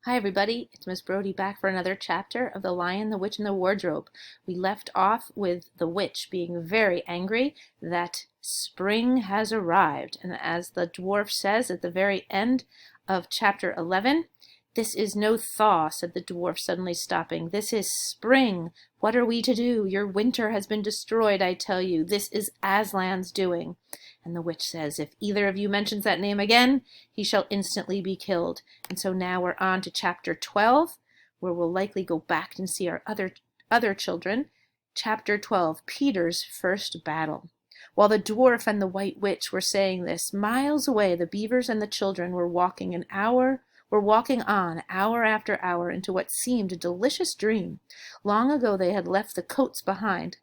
Hi, everybody. It's Miss Brody back for another chapter of The Lion, the Witch, and the Wardrobe. We left off with the witch being very angry that spring has arrived. And as the dwarf says at the very end of chapter 11, "This is no thaw," said the dwarf, suddenly stopping. "This is spring. What are we to do? Your winter has been destroyed, I tell you. This is Aslan's doing." And the witch says, "If either of you mentions that name again, he shall instantly be killed." And so now we're on to chapter 12, where we'll likely go back and see our other children. Chapter 12, Peter's First Battle. While the dwarf and the white witch were saying this, miles away the beavers and the children were walking on hour after hour into what seemed a delicious dream. Long ago they had left the coats behind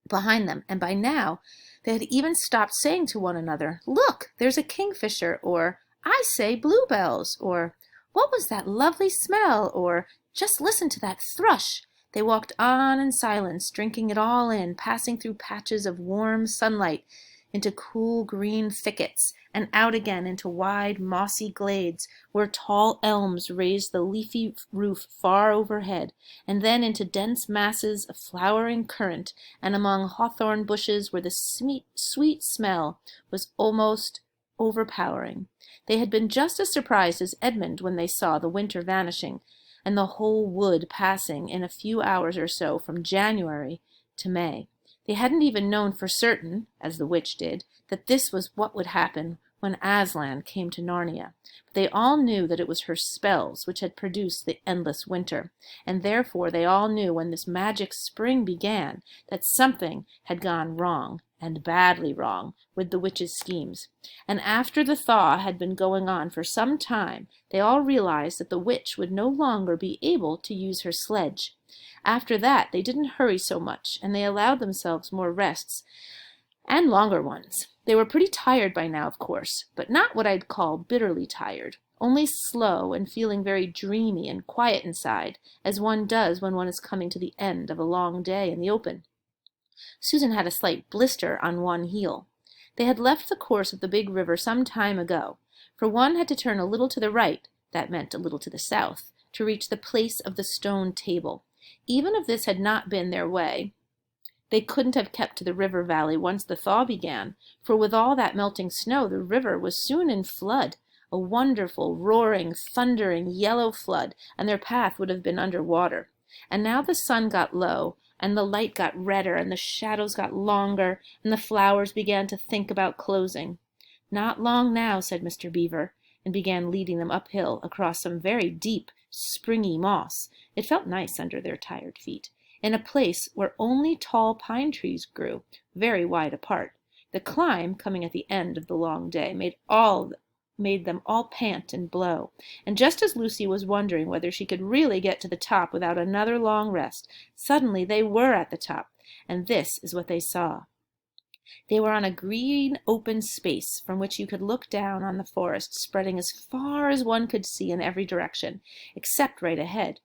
them, and by now they had even stopped saying to one another, "Look, there's a kingfisher," or "I say, bluebells," or "What was that lovely smell?" or "Just listen to that thrush." They walked on in silence, drinking it all in, passing through patches of warm sunlight, into cool green thickets, and out again into wide mossy glades where tall elms raised the leafy roof far overhead, and then into dense masses of flowering currant, and among hawthorn bushes where the sweet smell was almost overpowering. They had been just as surprised as Edmund when they saw the winter vanishing, and the whole wood passing in a few hours or so from January to May. They hadn't even known for certain, as the witch did, that this was what would happen when Aslan came to Narnia. But they all knew that it was her spells which had produced the endless winter, and therefore they all knew when this magic spring began that something had gone wrong, and badly wrong, with the witch's schemes. And after the thaw had been going on for some time, they all realized that the witch would no longer be able to use her sledge. After that, they didn't hurry so much, and they allowed themselves more rests, and longer ones. They were pretty tired by now, of course, but not what I'd call bitterly tired, only slow and feeling very dreamy and quiet inside, as one does when one is coming to the end of a long day in the open. Susan had a slight blister on one heel. They had left the course of the big river some time ago, for one had to turn a little to the right, that meant a little to the south, to reach the place of the stone table. Even if this had not been their way, they couldn't have kept to the river valley once the thaw began, for with all that melting snow the river was soon in flood, a wonderful, roaring, thundering, yellow flood, and their path would have been under water. And now the sun got low, and the light got redder, and the shadows got longer, and the flowers began to think about closing. "Not long now," said Mr. Beaver, and began leading them uphill across some very deep, springy moss. It felt nice under their tired feet, in a place where only tall pine trees grew, very wide apart. The climb, coming at the end of the long day, made them all pant and blow, and just as Lucy was wondering whether she could really get to the top without another long rest, suddenly they were at the top, and this is what they saw. They were on a green open space from which you could look down on the forest spreading as far as one could see in every direction, except right ahead.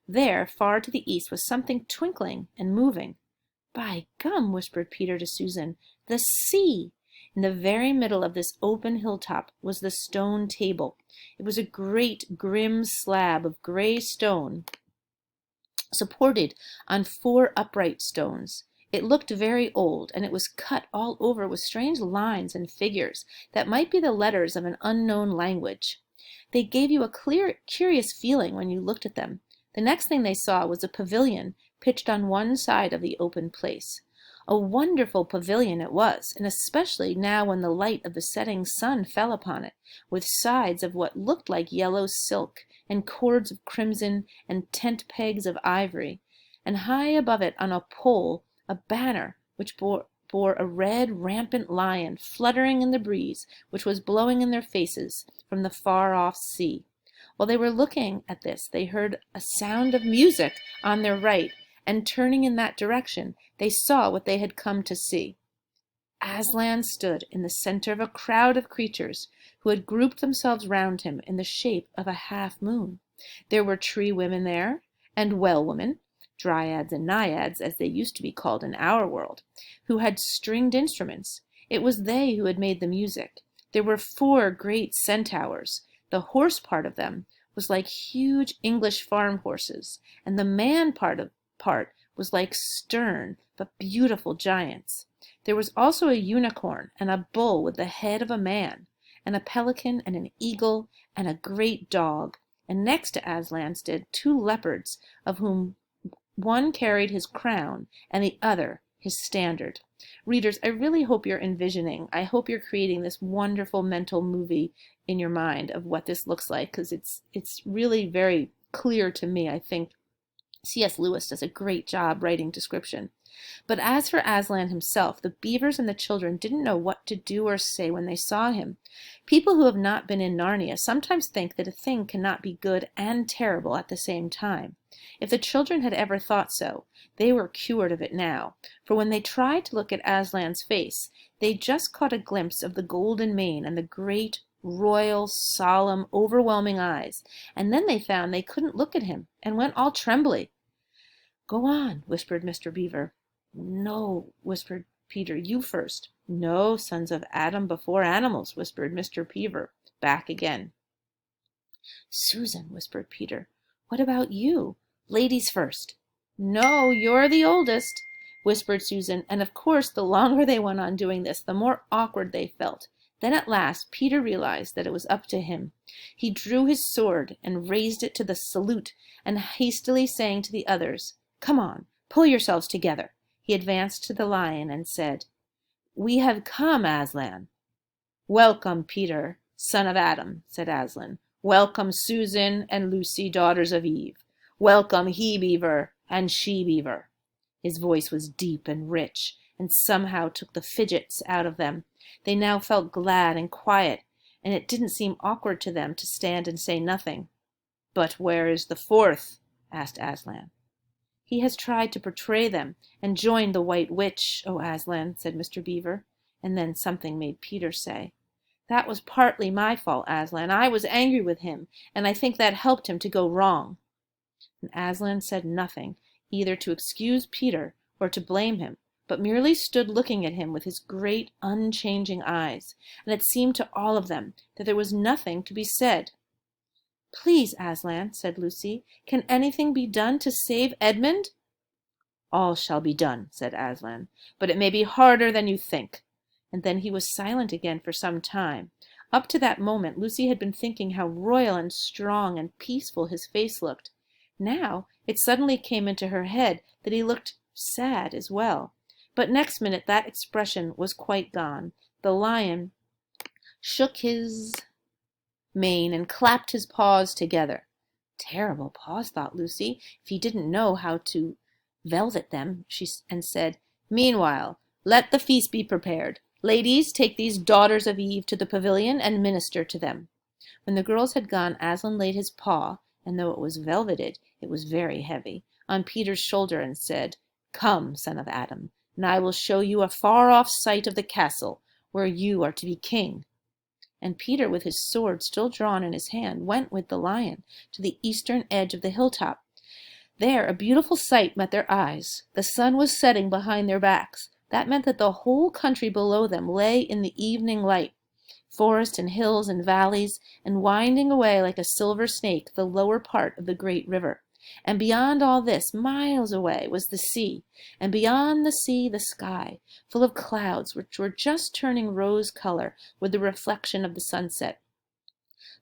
There, far to the east, was something twinkling and moving. "By gum," whispered Peter to Susan, "the sea!" In the very middle of this open hilltop was the stone table. It was a great grim slab of gray stone, supported on 4 upright stones. It looked very old, and it was cut all over with strange lines and figures that might be the letters of an unknown language. They gave you a curious feeling when you looked at them. The next thing they saw was a pavilion pitched on one side of the open place. A wonderful pavilion it was, and especially now when the light of the setting sun fell upon it, with sides of what looked like yellow silk, and cords of crimson, and tent pegs of ivory, and high above it on a pole a banner which bore a red rampant lion fluttering in the breeze which was blowing in their faces from the far-off sea. While they were looking at this, they heard a sound of music on their right, and turning in that direction, they saw what they had come to see. Aslan stood in the center of a crowd of creatures who had grouped themselves round him in the shape of a half-moon. There were tree women there, and well women, dryads and naiads, as they used to be called in our world, who had stringed instruments. It was they who had made the music. There were 4 great centaurs. The horse part of them was like huge English farm horses, and the man part was like stern but beautiful giants. There was also a unicorn and a bull with the head of a man, and a pelican and an eagle and a great dog, and next to Aslan stood two leopards, of whom one carried his crown and the other his standard. Readers, I really hope you're envisioning, I hope you're creating this wonderful mental movie in your mind of what this looks like, because it's really very clear to me. I think C.S. Lewis does a great job writing description. But as for Aslan himself, the beavers and the children didn't know what to do or say when they saw him. People who have not been in Narnia sometimes think that a thing cannot be good and terrible at the same time. If the children had ever thought so, they were cured of it now, for when they tried to look at Aslan's face, they just caught a glimpse of the golden mane and the great, royal, solemn, overwhelming eyes, and then they found they couldn't look at him, and went all trembly. "Go on," whispered Mr. Beaver. "No," whispered Peter, "you first." "No, sons of Adam before animals," whispered Mr. Beaver, back again. "Susan," whispered Peter, "what about you? Ladies first." "No, you're the oldest," whispered Susan, and of course the longer they went on doing this, the more awkward they felt. Then at last Peter realized that it was up to him. He drew his sword and raised it to the salute, and hastily saying to the others, "Come on, pull yourselves together," he advanced to the lion and said, "We have come, Aslan." "Welcome, Peter, son of Adam," said Aslan. "Welcome, Susan and Lucy, daughters of Eve. Welcome, he-beaver and she-beaver." His voice was deep and rich, and somehow took the fidgets out of them. They now felt glad and quiet, and it didn't seem awkward to them to stand and say nothing. "But where is the fourth?" asked Aslan. "He has tried to betray them, and joined the White Witch, O Aslan," said Mr. Beaver. And then something made Peter say, "That was partly my fault, Aslan. I was angry with him, and I think that helped him to go wrong." And Aslan said nothing, either to excuse Peter or to blame him, but merely stood looking at him with his great unchanging eyes, and it seemed to all of them that there was nothing to be said. "Please, Aslan," said Lucy, "can anything be done to save Edmund?" "All shall be done," said Aslan, "but it may be harder than you think." And then he was silent again for some time. Up to that moment Lucy had been thinking how royal and strong and peaceful his face looked. Now it suddenly came into her head that he looked sad as well. But next minute that expression was quite gone. The lion shook his mane and clapped his paws together. Terrible paws, thought Lucy, if he didn't know how to velvet them, and said, "Meanwhile, let the feast be prepared. Ladies, take these daughters of Eve to the pavilion and minister to them." When the girls had gone, Aslan laid his paw, and though it was velveted, it was very heavy, on Peter's shoulder and said, "Come, son of Adam, and I will show you a far-off sight of the castle, where you are to be king." And Peter, with his sword still drawn in his hand, went with the lion to the eastern edge of the hilltop. There a beautiful sight met their eyes. The sun was setting behind their backs. That meant that the whole country below them lay in the evening light. Forest and hills and valleys, and winding away like a silver snake the lower part of the great river. And beyond all this, miles away, was the sea, and beyond the sea the sky, full of clouds which were just turning rose color with the reflection of the sunset.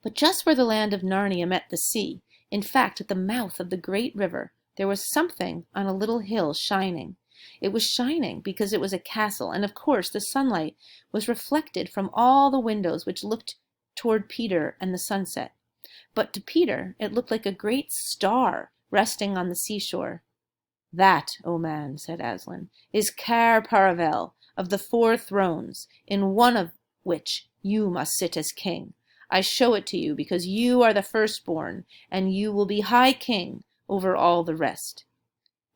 But just where the land of Narnia met the sea, in fact at the mouth of the great river, there was something on a little hill shining. It was shining because it was a castle, and of course the sunlight was reflected from all the windows which looked toward Peter and the sunset. But to Peter it looked like a great star resting on the seashore. "That, O man," said Aslan, "is Cair Paravel of the 4 thrones, in one of which you must sit as king. I show it to you because you are the firstborn, and you will be high king over all the rest."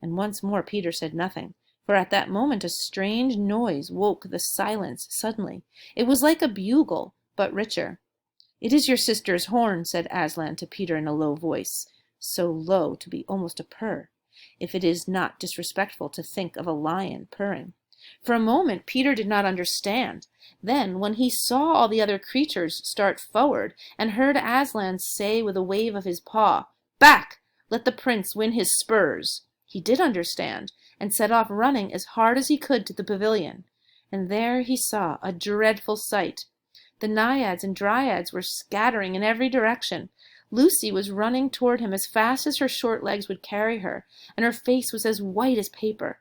And once more Peter said nothing, for at that moment a strange noise woke the silence suddenly. It was like a bugle, but richer. "It is your sister's horn," said Aslan to Peter in a low voice, so low to be almost a purr, if it is not disrespectful to think of a lion purring. For a moment Peter did not understand. Then, when he saw all the other creatures start forward, and heard Aslan say with a wave of his paw, "Back! Let the prince win his spurs," he did understand, and set off running as hard as he could to the pavilion. And there he saw a dreadful sight. The naiads and dryads were scattering in every direction. Lucy was running toward him as fast as her short legs would carry her, and her face was as white as paper.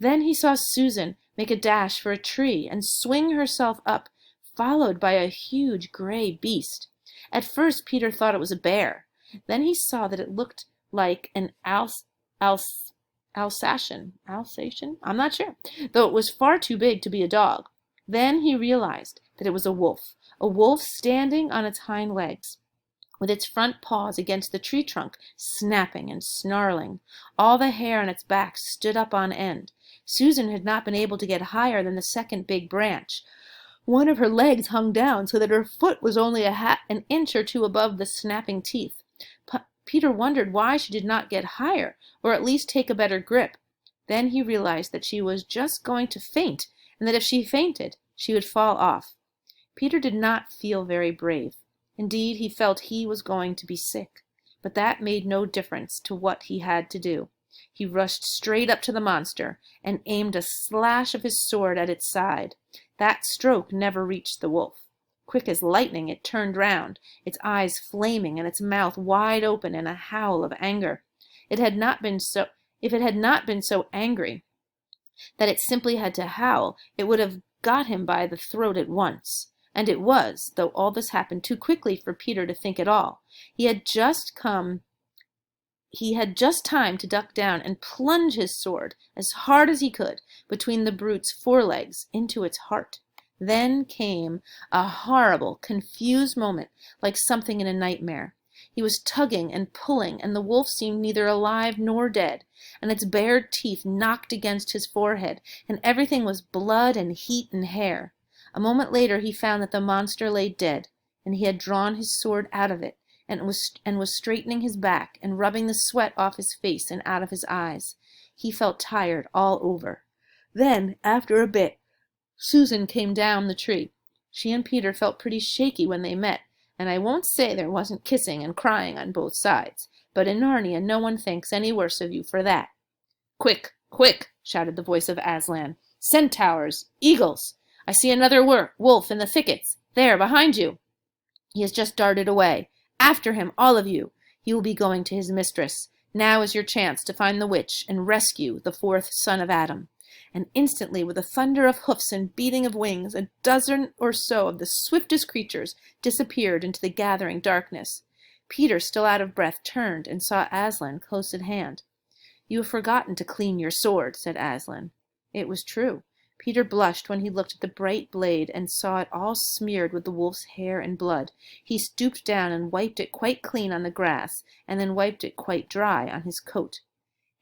Then he saw Susan make a dash for a tree and swing herself up, followed by a huge gray beast. At first Peter thought it was a bear. Then he saw that it looked like an Alsatian, I'm not sure, though it was far too big to be a dog. Then he realized that it was a wolf standing on its hind legs, with its front paws against the tree trunk, snapping and snarling. All the hair on its back stood up on end. Susan had not been able to get higher than the second big branch. One of her legs hung down so that her foot was only an inch or two above the snapping teeth. Peter wondered why she did not get higher, or at least take a better grip. Then he realized that she was just going to faint, and that if she fainted, she would fall off. Peter did not feel very brave. Indeed, he felt he was going to be sick. But that made no difference to what he had to do. He rushed straight up to the monster and aimed a slash of his sword at its side. That stroke never reached the wolf. Quick as lightning it turned round, its eyes flaming and its mouth wide open in a howl of anger. If it had not been so angry that it simply had to howl, it would have got him by the throat at once. And it was, though all this happened too quickly for Peter to think at all. He had just time to duck down and plunge his sword as hard as he could between the brute's forelegs into its heart. Then came a horrible, confused moment, like something in a nightmare. He was tugging and pulling, and the wolf seemed neither alive nor dead, and its bared teeth knocked against his forehead, and everything was blood and heat and hair. A moment later he found that the monster lay dead, and he had drawn his sword out of it, and was straightening his back and rubbing the sweat off his face and out of his eyes. He felt tired all over. Then, after a bit, Susan came down the tree. She and Peter felt pretty shaky when they met, and I won't say there wasn't kissing and crying on both sides, but in Narnia no one thinks any worse of you for that. "Quick, quick!" shouted the voice of Aslan. "Centaurs! Eagles! I see another wolf in the thickets. There, behind you! He has just darted away. After him, all of you! He will be going to his mistress. Now is your chance to find the witch and rescue the fourth son of Adam." And instantly, with a thunder of hoofs and beating of wings, a dozen or so of the swiftest creatures disappeared into the gathering darkness. Peter, still out of breath, turned and saw Aslan close at hand. "You have forgotten to clean your sword," said Aslan. It was true. Peter blushed when he looked at the bright blade and saw it all smeared with the wolf's hair and blood. He stooped down and wiped it quite clean on the grass, and then wiped it quite dry on his coat.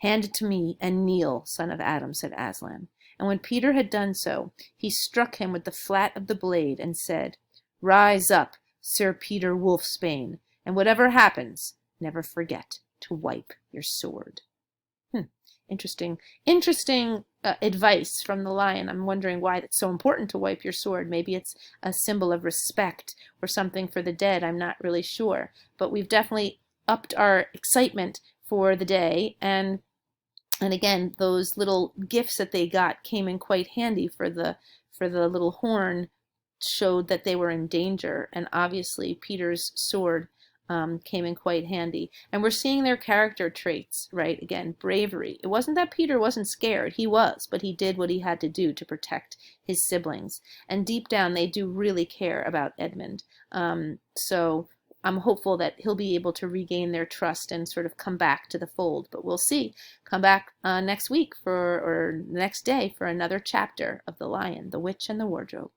"Hand it to me and kneel, son of Adam," said Aslan. And when Peter had done so, he struck him with the flat of the blade and said, "Rise up, Sir Peter Wolfsbane, and whatever happens, never forget to wipe your sword." Interesting advice from the lion. I'm wondering why it's so important to wipe your sword. Maybe it's a symbol of respect or something for the dead. I'm not really sure. But we've definitely upped our excitement for the day, and again, those little gifts that they got came in quite handy. For the little horn showed that they were in danger, and obviously Peter's sword came in quite handy. And we're seeing their character traits, right? Again, bravery. It wasn't that Peter wasn't scared. He was, but he did what he had to do to protect his siblings. And deep down, they do really care about Edmund. So I'm hopeful that he'll be able to regain their trust and sort of come back to the fold. But we'll see. Come back next week or next day for another chapter of The Lion, the Witch, and the Wardrobe.